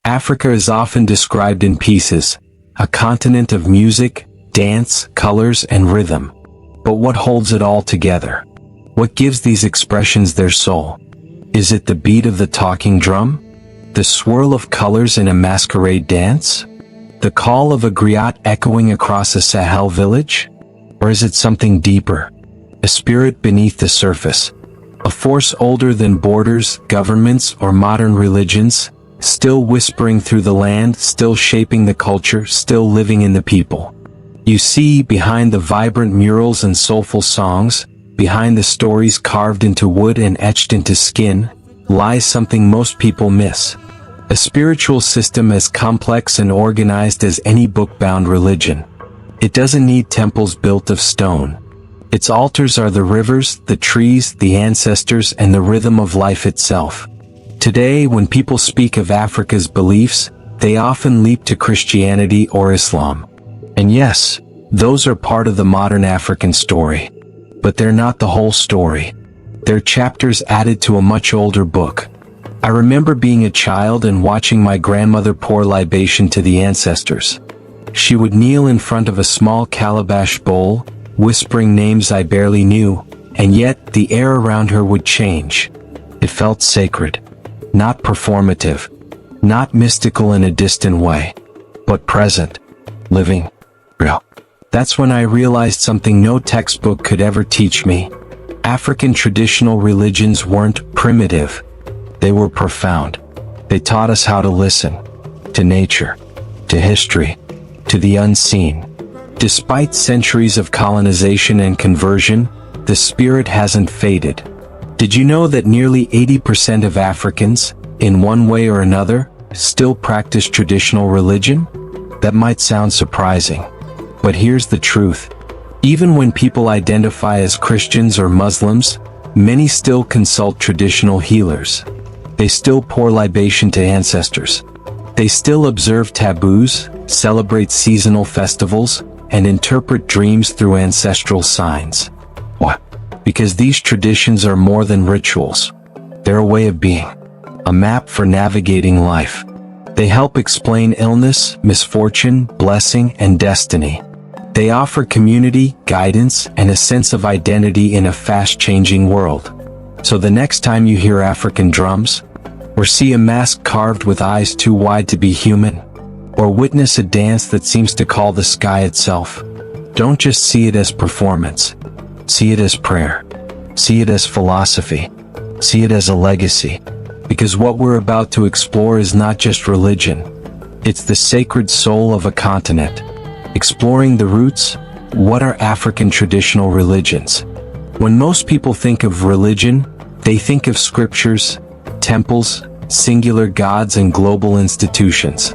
Africa is often described in pieces, a continent of music, dance, colors, and rhythm. But what holds it all together? What gives these expressions their soul? Is it the beat of the talking drum? The swirl of colors in a masquerade dance? The call of a griot echoing across a Sahel village? Or is it something deeper? A spirit beneath the surface? A force older than borders, governments, or modern religions? Still whispering through the land, still shaping the culture, still living in the people. You see, behind the vibrant murals and soulful songs, behind the stories carved into wood and etched into skin, lies something most people miss. A spiritual system as complex and organized as any book-bound religion. It doesn't need temples built of stone. Its altars are the rivers, the trees, the ancestors, and the rhythm of life itself. Today, when people speak of Africa's beliefs, they often leap to Christianity or Islam. And yes, those are part of the modern African story. But they're not the whole story. They're chapters added to a much older book. I remember being a child and watching my grandmother pour libation to the ancestors. She would kneel in front of a small calabash bowl, whispering names I barely knew, and yet the air around her would change. It felt sacred. Not performative, not mystical in a distant way, but present, living, real. That's when I realized something no textbook could ever teach me. African traditional religions weren't primitive. They were profound. They taught us how to listen, to nature, to history, to the unseen. Despite centuries of colonization and conversion, the spirit hasn't faded. Did you know that nearly 80% of Africans, in one way or another, still practice traditional religion? That might sound surprising. But here's the truth. Even when people identify as Christians or Muslims, many still consult traditional healers. They still pour libation to ancestors. They still observe taboos, celebrate seasonal festivals, and interpret dreams through ancestral signs. Why? Because these traditions are more than rituals. They're a way of being, a map for navigating life. They help explain illness, misfortune, blessing, and destiny. They offer community, guidance, and a sense of identity in a fast-changing world. So the next time you hear African drums, or see a mask carved with eyes too wide to be human, or witness a dance that seems to call the sky itself, don't just see it as performance. See it as prayer. See it as philosophy. See it as a legacy. Because what we're about to explore is not just religion. It's the sacred soul of a continent. Exploring the roots, what are African traditional religions? When most people think of religion, they think of scriptures, temples, singular gods, and global institutions.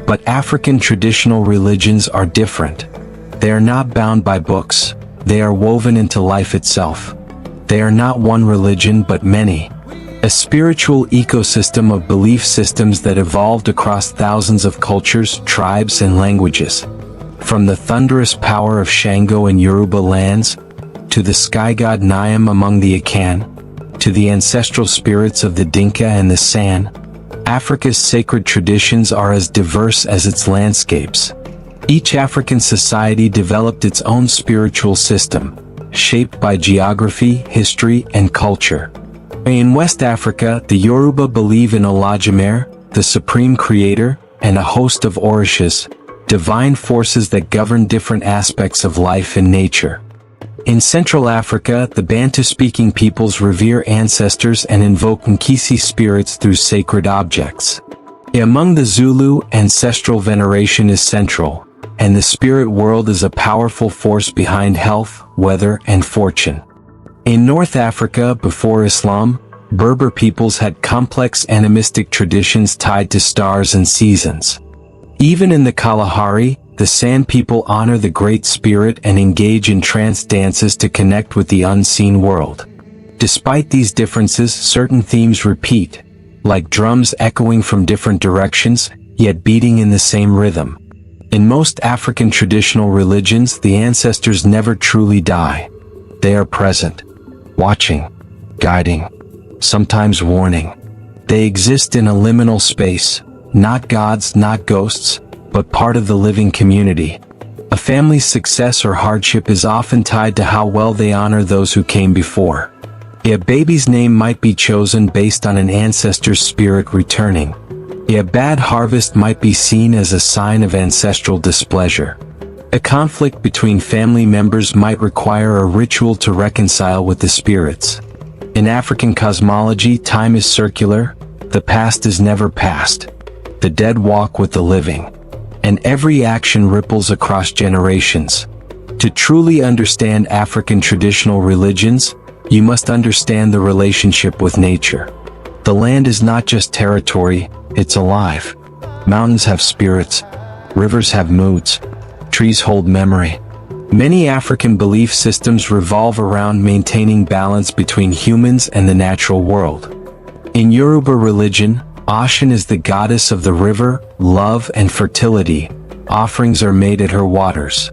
But African traditional religions are different. They are not bound by books. They are woven into life itself. They are not one religion but many. A spiritual ecosystem of belief systems that evolved across thousands of cultures, tribes, and languages. From the thunderous power of Shango in Yoruba lands, to the sky god Nyam among the Akan, to the ancestral spirits of the Dinka and the San, Africa's sacred traditions are as diverse as its landscapes. Each African society developed its own spiritual system, shaped by geography, history, and culture. In West Africa, the Yoruba believe in Olodumare, the supreme creator, and a host of Orishas, divine forces that govern different aspects of life and nature. In Central Africa, the Bantu-speaking peoples revere ancestors and invoke Nkisi spirits through sacred objects. Among the Zulu, ancestral veneration is central, and the spirit world is a powerful force behind health, weather, and fortune. In North Africa, before Islam, Berber peoples had complex animistic traditions tied to stars and seasons. Even in the Kalahari, the San people honor the Great Spirit and engage in trance dances to connect with the unseen world. Despite these differences, certain themes repeat, like drums echoing from different directions, yet beating in the same rhythm. In most African traditional religions, the ancestors never truly die. They are present, watching, guiding, sometimes warning. They exist in a liminal space, not gods, not ghosts, but part of the living community. A family's success or hardship is often tied to how well they honor those who came before. A baby's name might be chosen based on an ancestor's spirit returning. A bad harvest might be seen as a sign of ancestral displeasure. A conflict between family members might require a ritual to reconcile with the spirits. In African cosmology, time is circular, the past is never past. The dead walk with the living. And every action ripples across generations. To truly understand African traditional religions, you must understand the relationship with nature. The land is not just territory, it's alive. Mountains have spirits, rivers have moods, trees hold memory. Many African belief systems revolve around maintaining balance between humans and the natural world. In Yoruba religion, Oshun is the goddess of the river, love, and fertility. Offerings are made at her waters.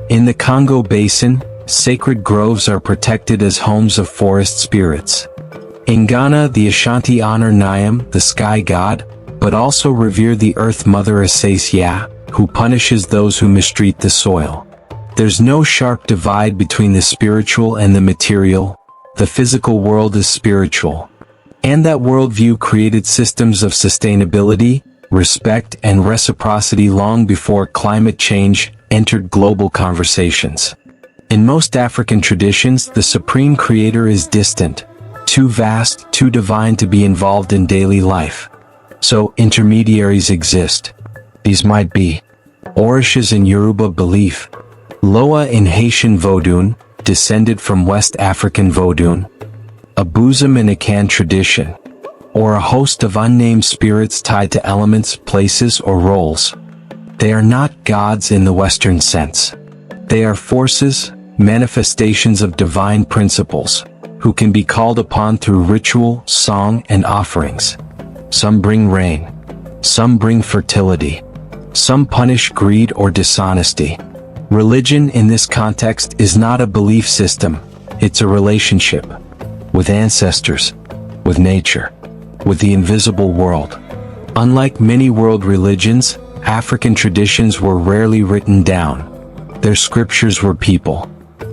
In the Congo Basin, sacred groves are protected as homes of forest spirits. In Ghana, the Ashanti honor Nyam, the sky god, but also revere the earth mother Asasia, who punishes those who mistreat the soil. There's no sharp divide between the spiritual and the material. The physical world is spiritual. And that worldview created systems of sustainability, respect, and reciprocity long before climate change entered global conversations. In most African traditions, the supreme creator is distant, too vast, too divine to be involved in daily life. So, intermediaries exist. These might be Orishas in Yoruba belief, Loa in Haitian Vodun, descended from West African Vodun, a bosom in Akan tradition, or a host of unnamed spirits tied to elements, places, or roles. They are not gods in the Western sense. They are forces, manifestations of divine principles, who can be called upon through ritual, song, and offerings. Some bring rain. Some bring fertility. Some punish greed or dishonesty. Religion in this context is not a belief system, it's a relationship. With ancestors, with nature, with the invisible world. Unlike many world religions, African traditions were rarely written down. Their scriptures were people.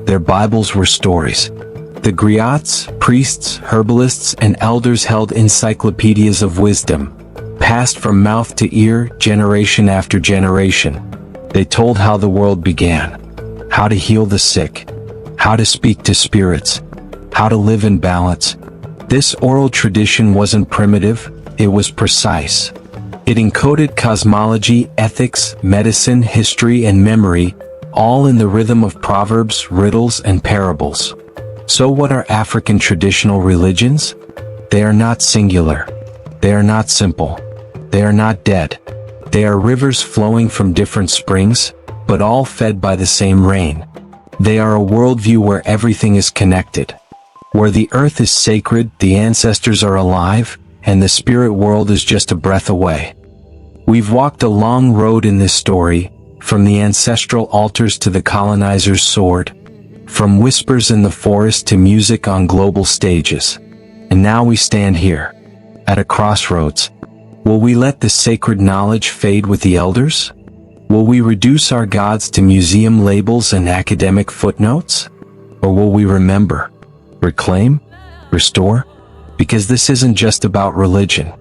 Their Bibles were stories. The griots, priests, herbalists, and elders held encyclopedias of wisdom, passed from mouth to ear, generation after generation. They told how the world began, how to heal the sick, how to speak to spirits, how to live in balance. This oral tradition wasn't primitive, it was precise. It encoded cosmology, ethics, medicine, history, and memory, all in the rhythm of proverbs, riddles, and parables. So what are African traditional religions? They are not singular. They are not simple. They are not dead. They are rivers flowing from different springs, but all fed by the same rain. They are a worldview where everything is connected. Where the earth is sacred, the ancestors are alive, and the spirit world is just a breath away. We've walked a long road in this story, from the ancestral altars to the colonizer's sword, from whispers in the forest to music on global stages. And now we stand here, at a crossroads. Will we let the sacred knowledge fade with the elders? Will we reduce our gods to museum labels and academic footnotes? Or will we remember, reclaim, restore? Because this isn't just about religion.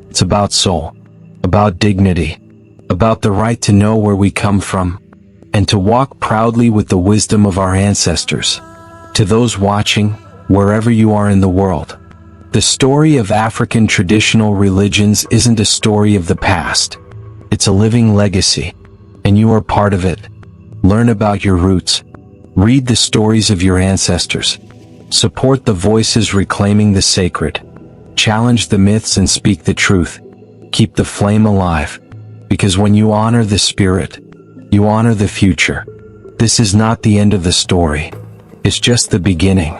It's about soul, about dignity, about the right to know where we come from, and to walk proudly with the wisdom of our ancestors. To those watching, wherever you are in the world, the story of African traditional religions isn't a story of the past. It's a living legacy, and you are part of it. Learn about your roots. Read the stories of your ancestors. Support the voices reclaiming the sacred. Challenge the myths and speak the truth. Keep the flame alive. Because when you honor the spirit, you honor the future. This is not the end of the story. It's just the beginning.